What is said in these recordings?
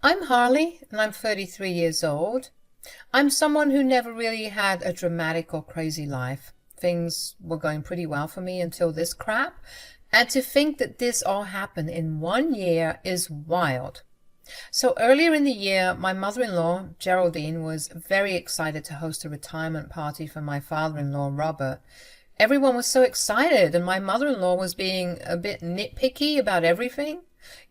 I'm Harley, and I'm 33 years old. I'm someone who never really had a dramatic or crazy life. Things were going pretty well for me until this crap, and to think that this all happened in 1 year is wild. So earlier in the year, my mother-in-law, Geraldine, was very excited to host a retirement party for my father-in-law, Robert. Everyone was so excited, and my mother-in-law was being a bit nitpicky about everything,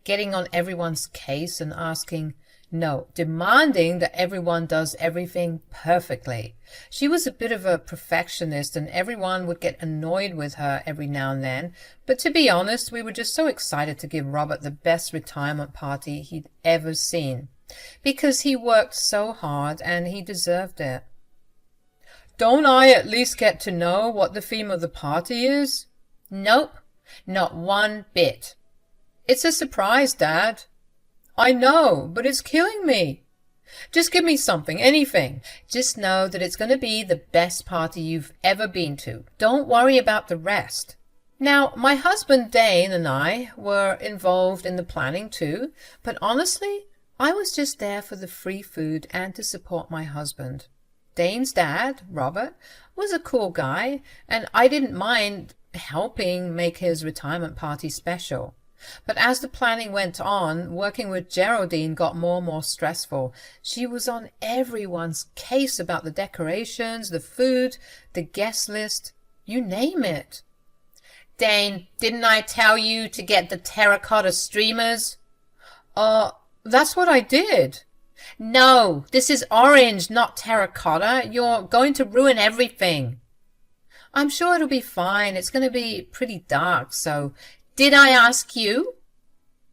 getting on everyone's case and asking, no, demanding that everyone does everything perfectly. She was a bit of a perfectionist, and everyone would get annoyed with her every now and then. But to be honest, we were just so excited to give Robert the best retirement party he'd ever seen, because he worked so hard and he deserved it. Don't I at least get to know what the theme of the party is? Nope, not one bit. It's a surprise, Dad. I know, but it's killing me. Just give me something, anything. Just know that it's going to be the best party you've ever been to. Don't worry about the rest. Now, my husband Dane and I were involved in the planning too, but honestly, I was just there for the free food and to support my husband. Dane's dad, Robert, was a cool guy, and I didn't mind helping make his retirement party special. But as the planning went on, working with Geraldine got more and more stressful. She was on everyone's case about the decorations, the food, the guest list, you name it. Dane, didn't I tell you to get the terracotta streamers? That's what I did. No, this is orange, not terracotta. You're going to ruin everything. I'm sure it'll be fine. It's going to be pretty dark, so... Did I ask you?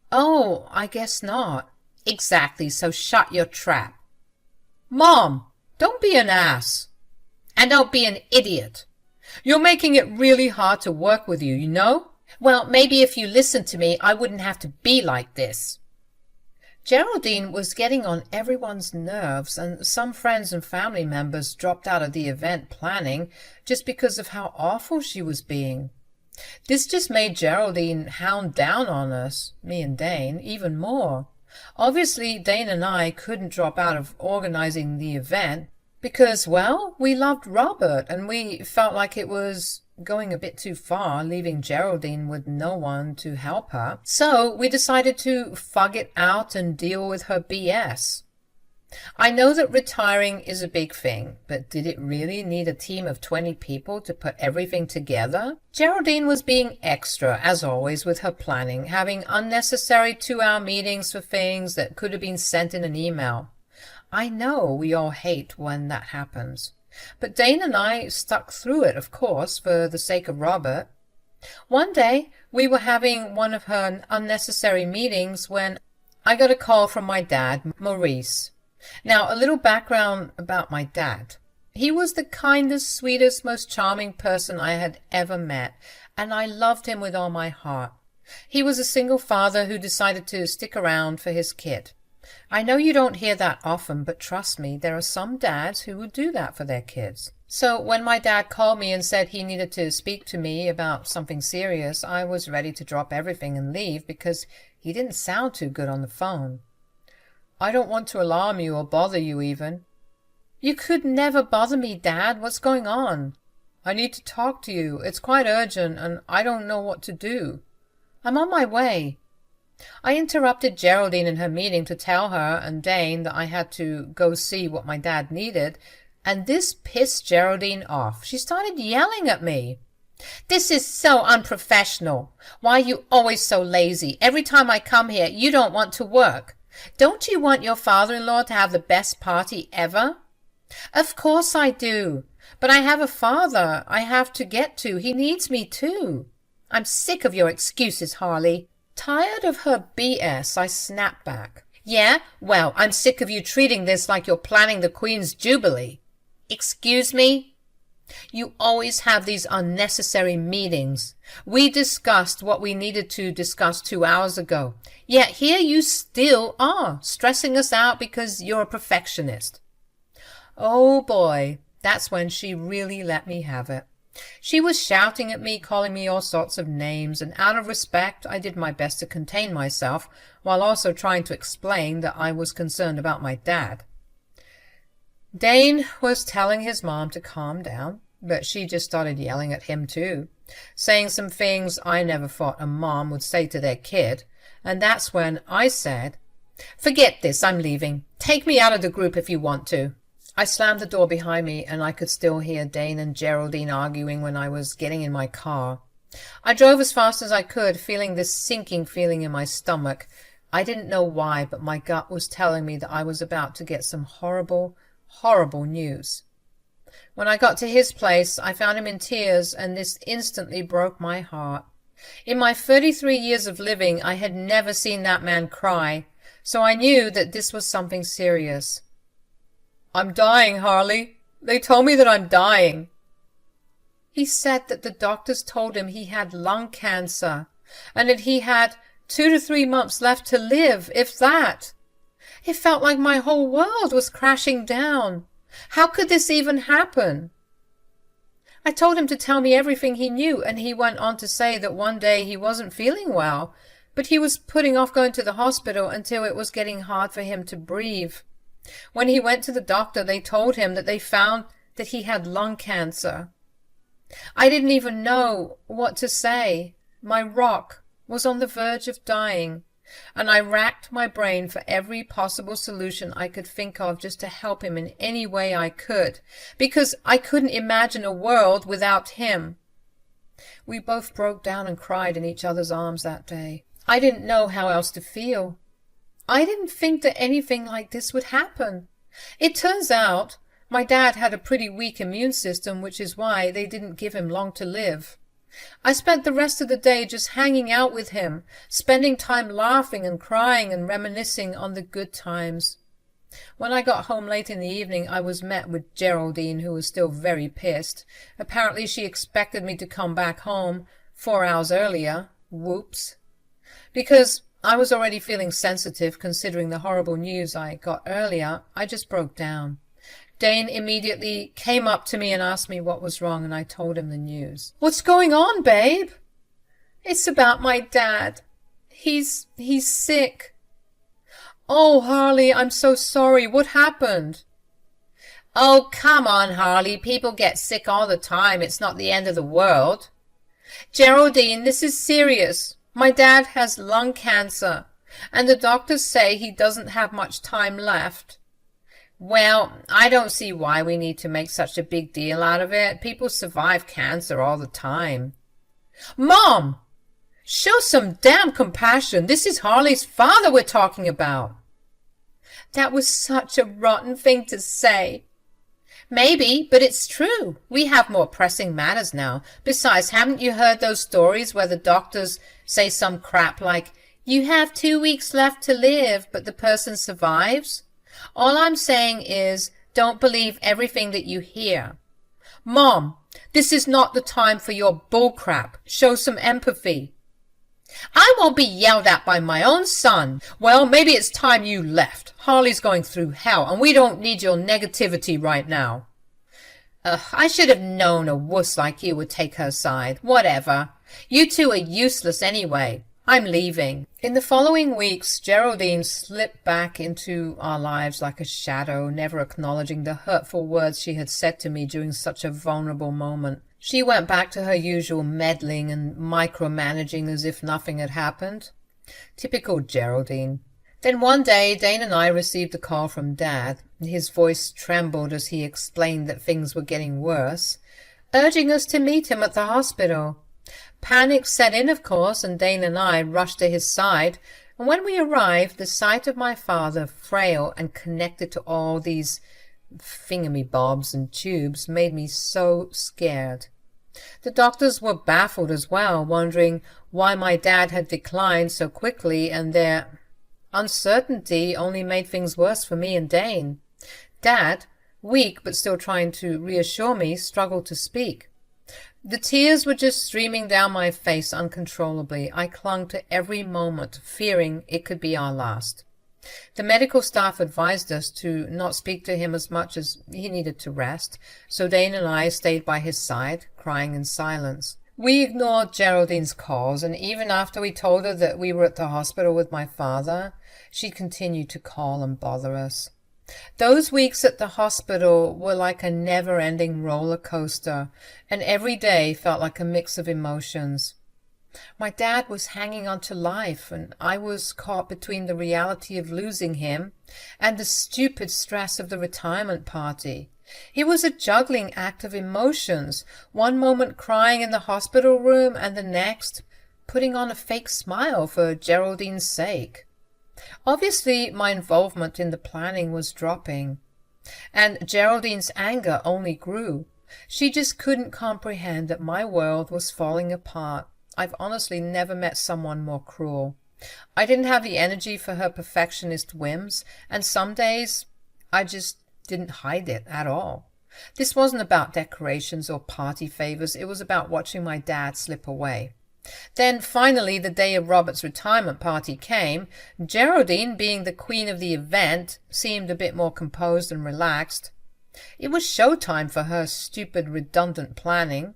Oh, I guess not. Exactly, so shut your trap. Mom, don't be an ass. And don't be an idiot. You're making it really hard to work with you, you know? Well, maybe if you listened to me, I wouldn't have to be like this. Geraldine was getting on everyone's nerves, and some friends and family members dropped out of the event planning just because of how awful she was being. This just made Geraldine hound down on us, me and Dane, even more. Obviously, Dane and I couldn't drop out of organizing the event because, well, we loved Robert and we felt like it was going a bit too far, leaving Geraldine with no one to help her. So we decided to fug it out and deal with her BS. I know that retiring is a big thing, but did it really need a team of 20 people to put everything together? Geraldine was being extra, as always, with her planning, having unnecessary 2-hour meetings for things that could have been sent in an email. I know we all hate when that happens. But Dane and I stuck through it, of course, for the sake of Robert. One day, we were having one of her unnecessary meetings when I got a call from my dad, Maurice. Now, a little background about my dad. He was the kindest, sweetest, most charming person I had ever met, and I loved him with all my heart. He was a single father who decided to stick around for his kid. I know you don't hear that often, but trust me, there are some dads who would do that for their kids. So when my dad called me and said he needed to speak to me about something serious, I was ready to drop everything and leave because he didn't sound too good on the phone. I don't want to alarm you or bother you even. You could never bother me, Dad. What's going on? I need to talk to you. It's quite urgent and I don't know what to do. I'm on my way. I interrupted Geraldine in her meeting to tell her and Dane that I had to go see what my dad needed, and this pissed Geraldine off. She started yelling at me. This is so unprofessional. Why are you always so lazy? Every time I come here, you don't want to work. Don't you want your father-in-law to have the best party ever? Of course I do. But I have a father I have to get to. He needs me too. I'm sick of your excuses, Harley. Tired of her BS, I snapped back. Yeah? Well, I'm sick of you treating this like you're planning the Queen's Jubilee. Excuse me? You always have these unnecessary meetings. We discussed what we needed to discuss 2 hours ago. Yet here you still are, stressing us out because you're a perfectionist. Oh boy, that's when she really let me have it. She was shouting at me, calling me all sorts of names, and out of respect I did my best to contain myself, while also trying to explain that I was concerned about my dad. Dane was telling his mom to calm down, but she just started yelling at him too, saying some things I never thought a mom would say to their kid, and that's when I said, "Forget this, I'm leaving. Take me out of the group if you want to." I slammed the door behind me, and I could still hear Dane and Geraldine arguing when I was getting in my car. I drove as fast as I could, feeling this sinking feeling in my stomach. I didn't know why, but my gut was telling me that I was about to get some horrible, horrible news. When I got to his place, I found him in tears, and this instantly broke my heart. In my 33 years of living, I had never seen that man cry, so I knew that this was something serious. "I'm dying, Harley. They told me that I'm dying." He said that the doctors told him he had lung cancer, and that he had 2 to 3 months left to live, if that. It felt like my whole world was crashing down. How could this even happen? I told him to tell me everything he knew, and he went on to say that one day he wasn't feeling well, but he was putting off going to the hospital until it was getting hard for him to breathe. When he went to the doctor, they told him that they found that he had lung cancer. I didn't even know what to say. My rock was on the verge of dying, and I racked my brain for every possible solution I could think of just to help him in any way I could, because I couldn't imagine a world without him. We both broke down and cried in each other's arms that day. I didn't know how else to feel. I didn't think that anything like this would happen. It turns out my dad had a pretty weak immune system, which is why they didn't give him long to live. I spent the rest of the day just hanging out with him, spending time laughing and crying and reminiscing on the good times. When I got home late in the evening, I was met with Geraldine, who was still very pissed. Apparently she expected me to come back home 4 hours earlier. Whoops. Because I was already feeling sensitive, considering the horrible news I got earlier, I just broke down. Dane immediately came up to me and asked me what was wrong, and I told him the news. "What's going on, babe?" "It's about my dad. He's sick." "Oh, Harley, I'm so sorry. What happened?" "Oh, come on, Harley. People get sick all the time. It's not the end of the world." "Geraldine, this is serious. My dad has lung cancer, and the doctors say he doesn't have much time left." "Well, I don't see why we need to make such a big deal out of it. People survive cancer all the time." "Mom! Show some damn compassion. This is Harley's father we're talking about." "That was such a rotten thing to say." "Maybe, but it's true. We have more pressing matters now. Besides, haven't you heard those stories where the doctors say some crap like, 'You have 2 weeks left to live,' but the person survives? All I'm saying is, don't believe everything that you hear." "Mom, this is not the time for your bullcrap. Show some empathy." "I won't be yelled at by my own son." "Well, maybe it's time you left. Harley's going through hell, and we don't need your negativity right now." I should have known a wuss like you would take her side. Whatever. You two are useless anyway. I'm leaving." In the following weeks, Geraldine slipped back into our lives like a shadow, never acknowledging the hurtful words she had said to me during such a vulnerable moment. She went back to her usual meddling and micromanaging as if nothing had happened. Typical Geraldine. Then one day, Dane and I received a call from Dad. His voice trembled as he explained that things were getting worse, urging us to meet him at the hospital. Panic set in, of course, and Dane and I rushed to his side, and when we arrived, the sight of my father, frail and connected to all these thingamybobs and tubes, made me so scared. The doctors were baffled as well, wondering why my dad had declined so quickly, and their uncertainty only made things worse for me and Dane. Dad, weak but still trying to reassure me, struggled to speak. The tears were just streaming down my face uncontrollably. I clung to every moment, fearing it could be our last. The medical staff advised us to not speak to him as much as he needed to rest, so Dane and I stayed by his side, crying in silence. We ignored Geraldine's calls, and even after we told her that we were at the hospital with my father, she continued to call and bother us. Those weeks at the hospital were like a never-ending roller coaster, and every day felt like a mix of emotions. My dad was hanging on to life, and I was caught between the reality of losing him and the stupid stress of the retirement party. It was a juggling act of emotions, one moment crying in the hospital room and the next putting on a fake smile for Geraldine's sake. Obviously, my involvement in the planning was dropping, and Geraldine's anger only grew. She just couldn't comprehend that my world was falling apart. I've honestly never met someone more cruel. I didn't have the energy for her perfectionist whims, and some days I just didn't hide it at all. This wasn't about decorations or party favors. It was about watching my dad slip away. Then finally the day of Robert's retirement party came. Geraldine, being the queen of the event, seemed a bit more composed and relaxed. It was showtime for her stupid, redundant planning,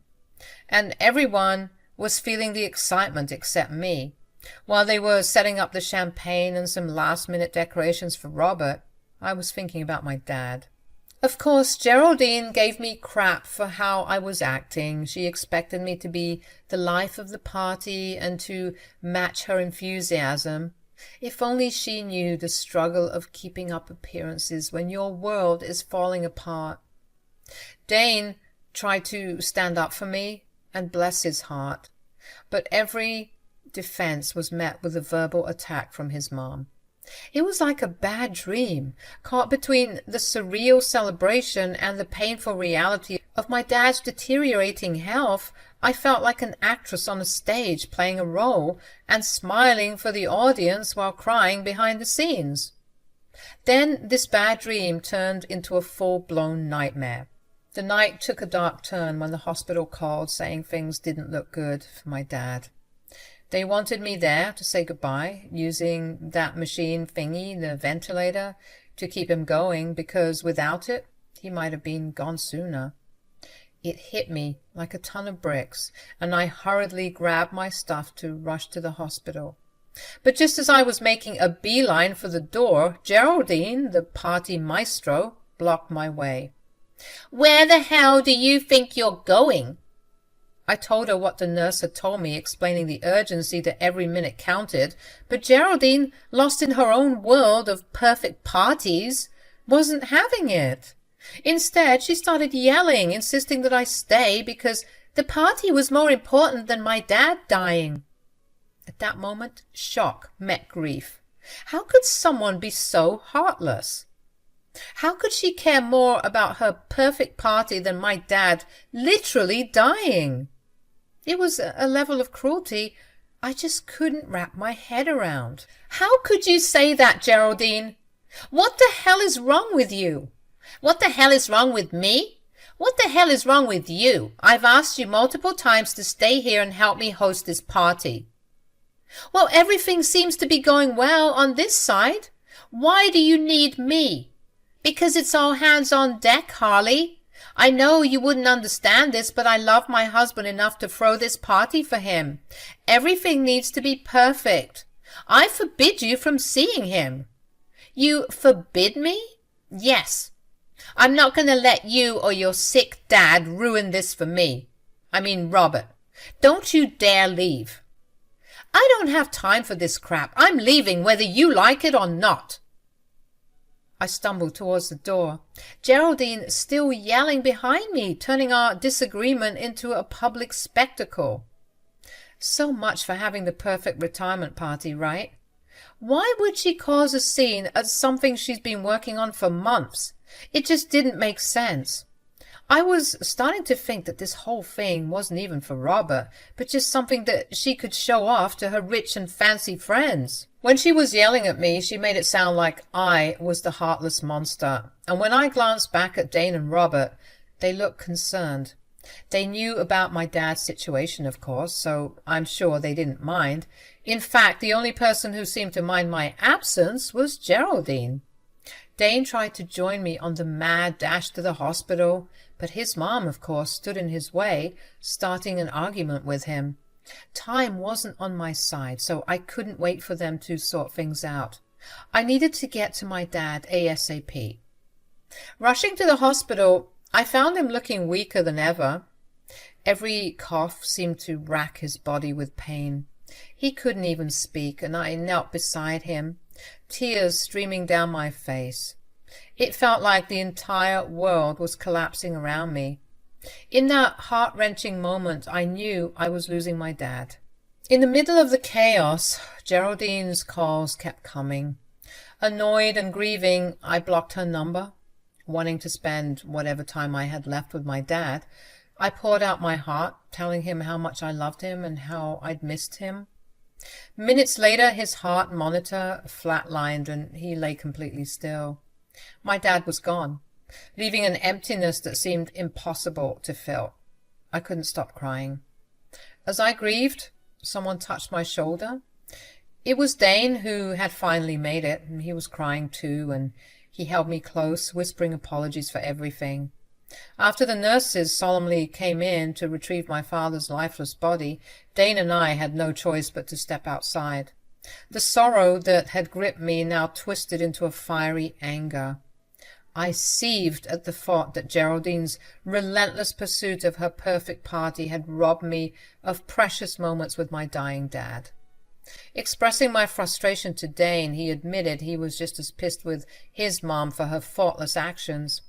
and everyone was feeling the excitement except me. While they were setting up the champagne and some last-minute decorations for Robert, I was thinking about my dad. Of course, Geraldine gave me crap for how I was acting. She expected me to be the life of the party and to match her enthusiasm. If only she knew the struggle of keeping up appearances when your world is falling apart. Dane tried to stand up for me, and bless his heart, but every defense was met with a verbal attack from his mom. It was like a bad dream, caught between the surreal celebration and the painful reality of my dad's deteriorating health. I felt like an actress on a stage playing a role and smiling for the audience while crying behind the scenes. Then this bad dream turned into a full-blown nightmare. The night took a dark turn when the hospital called, saying things didn't look good for my dad. They wanted me there to say goodbye, using that machine thingy, the ventilator, to keep him going, because without it, he might have been gone sooner. It hit me like a ton of bricks, and I hurriedly grabbed my stuff to rush to the hospital. But just as I was making a beeline for the door, Geraldine, the party maestro, blocked my way. "Where the hell do you think you're going?" I told her what the nurse had told me, explaining the urgency that every minute counted, but Geraldine, lost in her own world of perfect parties, wasn't having it. Instead, she started yelling, insisting that I stay because the party was more important than my dad dying. At that moment, shock met grief. How could someone be so heartless? How could she care more about her perfect party than my dad literally dying? It was a level of cruelty I just couldn't wrap my head around. "How could you say that, Geraldine? What the hell is wrong with you?" "What the hell is wrong with me? What the hell is wrong with you? I've asked you multiple times to stay here and help me host this party." "Well, everything seems to be going well on this side. Why do you need me?" "Because it's all hands on deck, Harley. I know you wouldn't understand this, but I love my husband enough to throw this party for him. Everything needs to be perfect. I forbid you from seeing him." "You forbid me?" "Yes. I'm not going to let you or your sick dad ruin this for me. I mean Robert. Don't you dare leave." "I don't have time for this crap. I'm leaving whether you like it or not." I stumbled towards the door, Geraldine still yelling behind me, turning our disagreement into a public spectacle. So much for having the perfect retirement party, right? Why would she cause a scene at something she's been working on for months? It just didn't make sense. I was starting to think that this whole thing wasn't even for Robert, but just something that she could show off to her rich and fancy friends. When she was yelling at me, she made it sound like I was the heartless monster, and when I glanced back at Dane and Robert, they looked concerned. They knew about my dad's situation, of course, so I'm sure they didn't mind. In fact, the only person who seemed to mind my absence was Geraldine. Dane tried to join me on the mad dash to the hospital, but his mom, of course, stood in his way, starting an argument with him. Time wasn't on my side, so I couldn't wait for them to sort things out. I needed to get to my dad ASAP. Rushing to the hospital, I found him looking weaker than ever. Every cough seemed to rack his body with pain. He couldn't even speak, and I knelt beside him, tears streaming down my face. It felt like the entire world was collapsing around me. In that heart-wrenching moment, I knew I was losing my dad. In the middle of the chaos, Geraldine's calls kept coming. Annoyed and grieving, I blocked her number. Wanting to spend whatever time I had left with my dad, I poured out my heart, telling him how much I loved him and how I'd missed him. Minutes later, his heart monitor flatlined and he lay completely still. My dad was gone, leaving an emptiness that seemed impossible to fill. I couldn't stop crying. As I grieved, someone touched my shoulder. It was Dane, who had finally made it. He was crying too, and he held me close, whispering apologies for everything. After the nurses solemnly came in to retrieve my father's lifeless body, Dane and I had no choice but to step outside. The sorrow that had gripped me now twisted into a fiery anger. I seethed at the thought that Geraldine's relentless pursuit of her perfect party had robbed me of precious moments with my dying dad. Expressing my frustration to Dane, he admitted he was just as pissed with his mom for her thoughtless actions.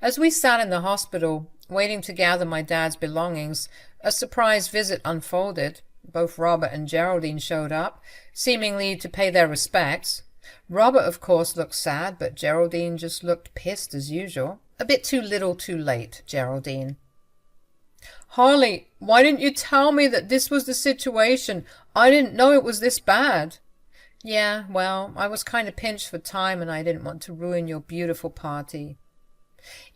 As we sat in the hospital, waiting to gather my dad's belongings, a surprise visit unfolded. Both Robert and Geraldine showed up, seemingly to pay their respects. Robert, of course, looked sad, but Geraldine just looked pissed as usual. A bit too little too late, Geraldine. "Harley, why didn't you tell me that this was the situation? I didn't know it was this bad." "Yeah, well, I was kind of pinched for time and I didn't want to ruin your beautiful party."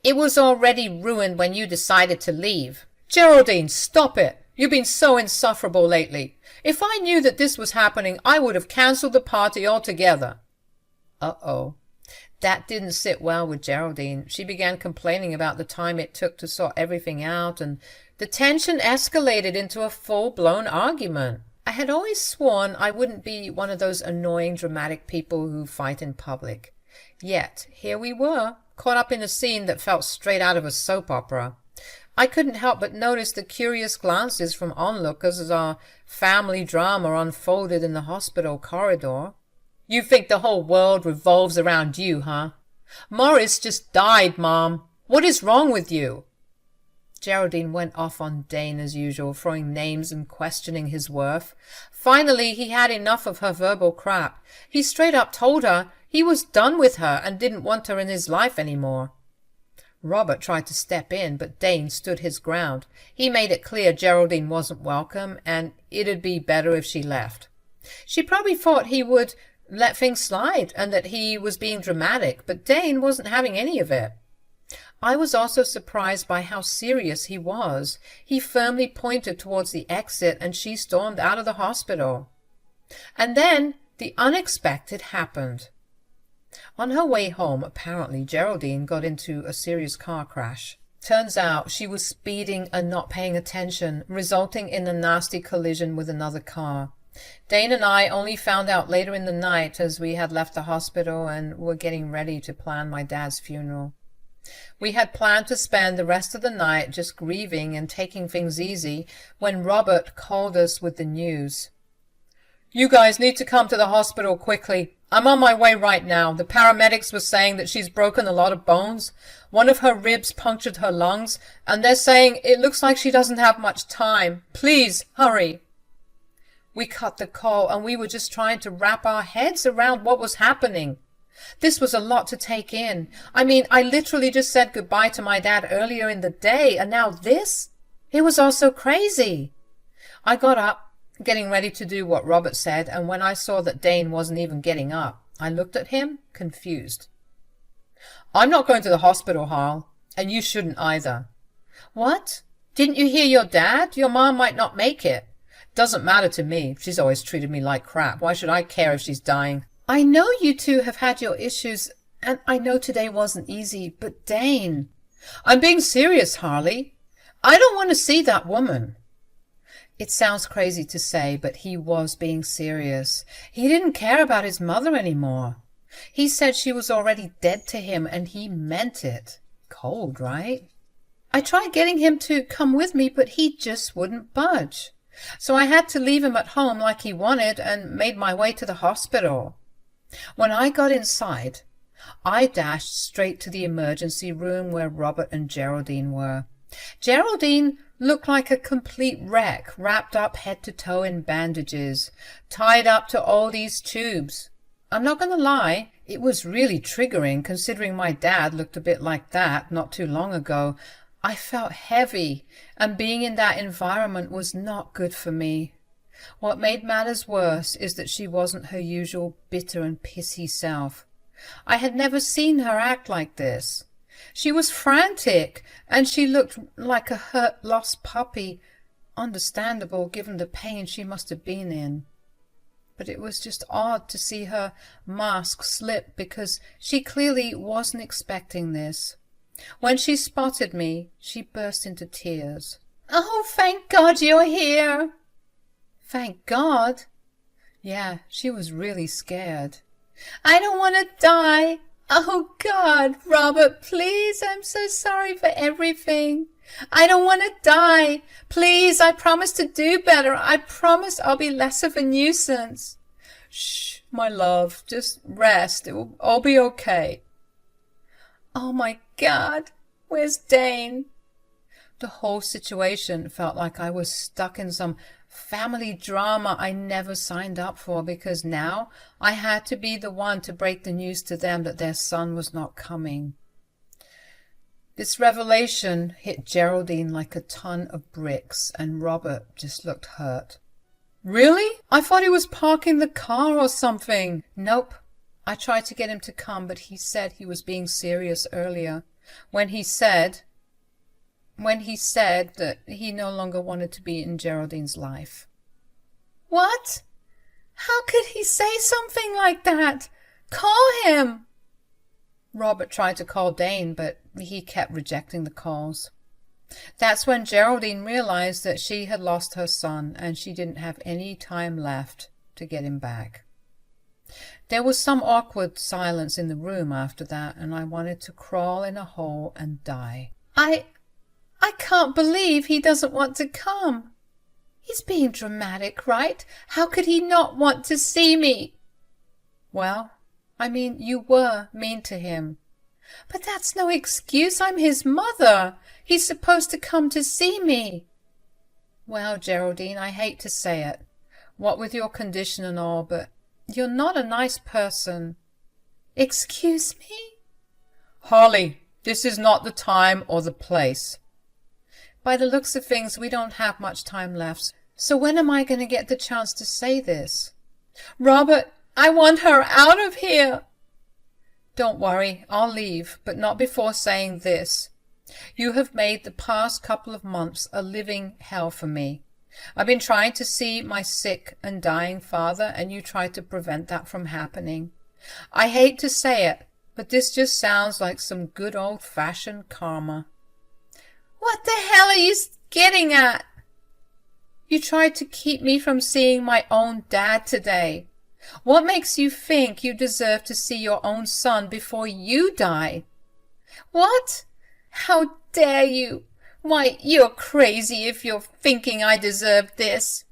"It was already ruined when you decided to leave." "Geraldine, stop it! You've been so insufferable lately. If I knew that this was happening, I would have cancelled the party altogether." Uh-oh. That didn't sit well with Geraldine. She began complaining about the time it took to sort everything out, and the tension escalated into a full-blown argument. I had always sworn I wouldn't be one of those annoying, dramatic people who fight in public. Yet, here we were, caught up in a scene that felt straight out of a soap opera. I couldn't help but notice the curious glances from onlookers as our family drama unfolded in the hospital corridor. "You think the whole world revolves around you, huh? Morris just died, Mom. What is wrong with you?" Geraldine went off on Dane as usual, throwing names and questioning his worth. Finally, he had enough of her verbal crap. He straight up told her he was done with her and didn't want her in his life anymore. Robert tried to step in, but Dane stood his ground. He made it clear Geraldine wasn't welcome, and it'd be better if she left. She probably thought he would let things slide and that he was being dramatic, but Dane wasn't having any of it. I was also surprised by how serious he was. He firmly pointed towards the exit, and she stormed out of the hospital. And then the unexpected happened. On her way home, apparently, Geraldine got into a serious car crash. Turns out she was speeding and not paying attention, resulting in a nasty collision with another car. Dane and I only found out later in the night as we had left the hospital and were getting ready to plan my dad's funeral. We had planned to spend the rest of the night just grieving and taking things easy when Robert called us with the news. "You guys need to come to the hospital quickly. I'm on my way right now. The paramedics were saying that she's broken a lot of bones. One of her ribs punctured her lungs, and they're saying it looks like she doesn't have much time. Please, hurry." We cut the call, and we were just trying to wrap our heads around what was happening. This was a lot to take in. I mean, I literally just said goodbye to my dad earlier in the day, and now this? It was all so crazy. I got up, getting ready to do what Robert said, and when I saw that Dane wasn't even getting up, I looked at him, confused. "I'm not going to the hospital, Hal, and you shouldn't either." "What? Didn't you hear your dad? Your mom might not make it. Doesn't matter to me. She's always treated me like crap. Why should I care if she's dying? I know you two have had your issues, and I know today wasn't easy, but Dane... I'm being serious, Harley. I don't want to see that woman. It sounds crazy to say, but he was being serious. He didn't care about his mother anymore. He said she was already dead to him, and he meant it. Cold, right? I tried getting him to come with me, but he just wouldn't budge. So I had to leave him at home like he wanted and made my way to the hospital. When I got inside, I dashed straight to the emergency room where Robert and Geraldine were. Geraldine looked like a complete wreck, wrapped up head to toe in bandages, tied up to all these tubes. I'm not going to lie, it was really triggering considering my dad looked a bit like that not too long ago. I felt heavy, and being in that environment was not good for me. What made matters worse is that she wasn't her usual bitter and pissy self. I had never seen her act like this. She was frantic, and she looked like a hurt, lost puppy. Understandable, given the pain she must have been in. But it was just odd to see her mask slip because she clearly wasn't expecting this. When she spotted me, she burst into tears. Oh, thank God you're here. Thank God? Yeah, she was really scared. I don't want to die. Oh, God, Robert, please, I'm so sorry for everything. I don't want to die. Please, I promise to do better. I promise I'll be less of a nuisance. Shh, my love, just rest. It will all be okay. Oh, my God, where's Dane? The whole situation felt like I was stuck in some family drama I never signed up for, because now I had to be the one to break the news to them that their son was not coming. This revelation hit Geraldine like a ton of bricks, and Robert just looked hurt. Really? I thought he was parking the car or something. Nope. I tried to get him to come, but he said he was being serious earlier, when he said that he no longer wanted to be in Geraldine's life. What? How could he say something like that? Call him! Robert tried to call Dane, but he kept rejecting the calls. That's when Geraldine realized that she had lost her son, and she didn't have any time left to get him back. There was some awkward silence in the room after that, and I wanted to crawl in a hole and die. I can't believe he doesn't want to come. He's being dramatic, right? How could he not want to see me? Well, I mean, you were mean to him. But that's no excuse. I'm his mother. He's supposed to come to see me. Well, Geraldine, I hate to say it, what with your condition and all, but you're not a nice person. Excuse me? Harley, this is not the time or the place. By the looks of things, we don't have much time left. So when am I going to get the chance to say this? Robert, I want her out of here. Don't worry, I'll leave, but not before saying this. You have made the past couple of months a living hell for me. I've been trying to see my sick and dying father, and you tried to prevent that from happening. I hate to say it, but this just sounds like some good old-fashioned karma. What the hell are you getting at? You tried to keep me from seeing my own dad today. What makes you think you deserve to see your own son before you die? What? How dare you? Why, you're crazy if you're thinking I deserve this.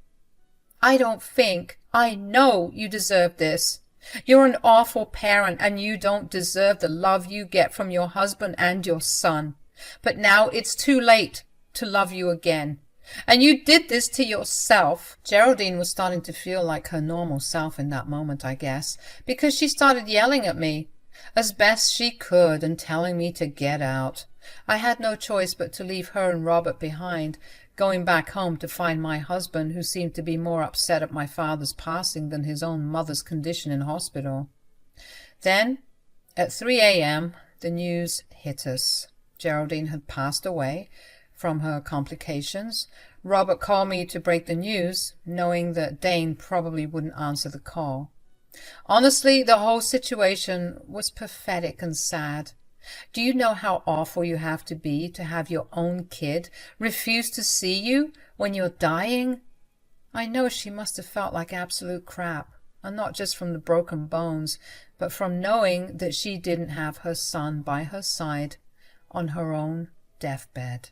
I don't think. I know you deserve this. You're an awful parent, and you don't deserve the love you get from your husband and your son. But now it's too late to love you again. And you did this to yourself. Geraldine was starting to feel like her normal self in that moment, I guess, because she started yelling at me as best she could and telling me to get out. I had no choice but to leave her and Robert behind, going back home to find my husband, who seemed to be more upset at my father's passing than his own mother's condition in hospital. Then, at 3 a.m., the news hit us. Geraldine had passed away from her complications. Robert called me to break the news, knowing that Dane probably wouldn't answer the call. Honestly, the whole situation was pathetic and sad. Do you know how awful you have to have your own kid refuse to see you when you're dying? I know she must have felt like absolute crap, and not just from the broken bones, but from knowing that she didn't have her son by her side on her own deathbed.